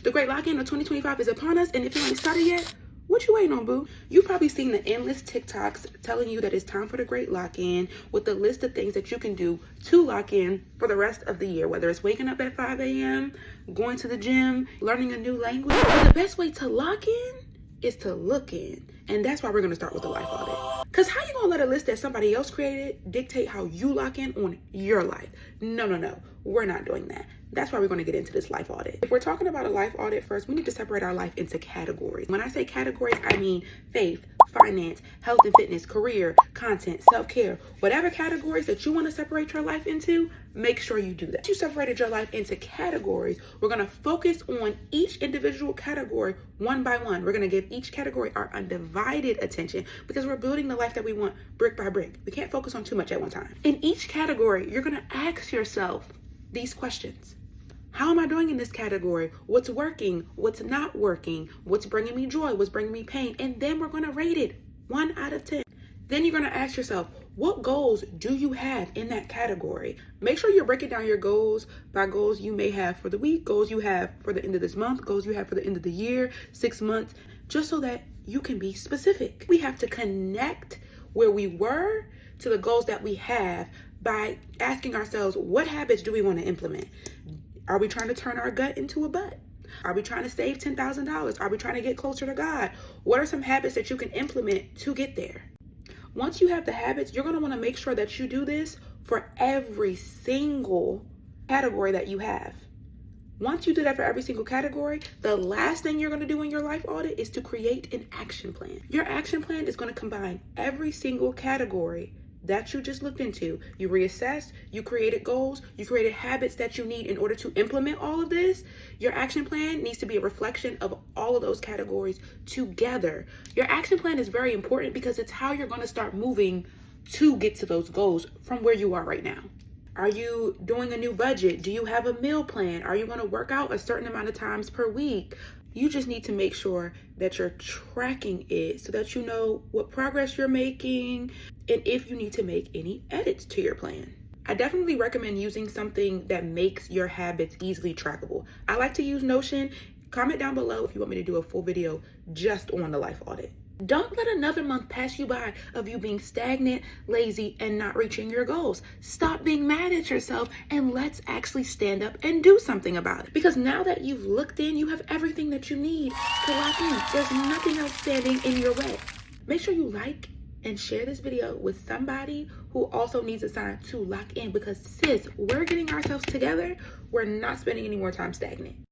The great lock-in of 2025 is upon us, and if you ain't started yet, what you waiting on, boo? You've probably seen the endless TikToks telling you that it's time for the great lock-in with the list of things that you can do to lock in for the rest of the year, whether it's waking up at 5 a.m., going to the gym, learning a new language. But the best way to lock in is to look in. And that's why we're going to start with the life audit. Because how you going to let a list that somebody else created dictate how you lock in on your life? No. We're not doing that. That's why we're going to get into this life audit. If we're talking about a life audit first, we need to separate our life into categories. When I say categories, I mean faith, finance, health and fitness, career, content, self-care. Whatever categories that you want to separate your life into, make sure you do that. Once you separated your life into categories, we're going to focus on each individual category one by one. We're going to give each category our undivided attention because we're building the life that we want brick by brick. We can't focus on too much at one time. In each category, you're going to ask yourself these questions. How am I doing in this category? What's working? What's not working? What's bringing me joy? What's bringing me pain? And then we're going to rate it 1 out of 10. Then you're going to ask yourself, what goals do you have in that category? Make sure you're breaking down your goals by goals you may have for the week, goals you have for the end of this month, goals you have for the end of the year, 6 months, just so that you can be specific. We have to connect where we were to the goals that we have by asking ourselves, what habits do we want to implement? Are we trying to turn our gut into a butt? Are we trying to save $10,000? Are we trying to get closer to God? What are some habits that you can implement to get there? Once you have the habits, you're going to want to make sure that you do this for every single category that you have. Once you do that for every single category, the last thing you're going to do in your life audit is to create an action plan. Your action plan is going to combine every single category that you just looked into. You reassessed, you created goals, you created habits that you need in order to implement all of this. Your action plan needs to be a reflection of all of those categories together. Your action plan is very important because it's how you're going to start moving to get to those goals from where you are right now. Are you doing a new budget? Do you have a meal plan? Are you going to work out a certain amount of times per week? You just need to make sure that you're tracking it so that you know what progress you're making and if you need to make any edits to your plan. I definitely recommend using something that makes your habits easily trackable. I like to use Notion. Comment down below if you want me to do a full video just on the life audit. Don't let another month pass you by of you being stagnant, lazy, and not reaching your goals. Stop being mad at yourself and let's actually stand up and do something about it. Because now that you've looked in, you have everything that you need to lock in. There's nothing else standing in your way. Make sure you like and share this video with somebody who also needs a sign to lock in because sis, we're getting ourselves together. We're not spending any more time stagnant.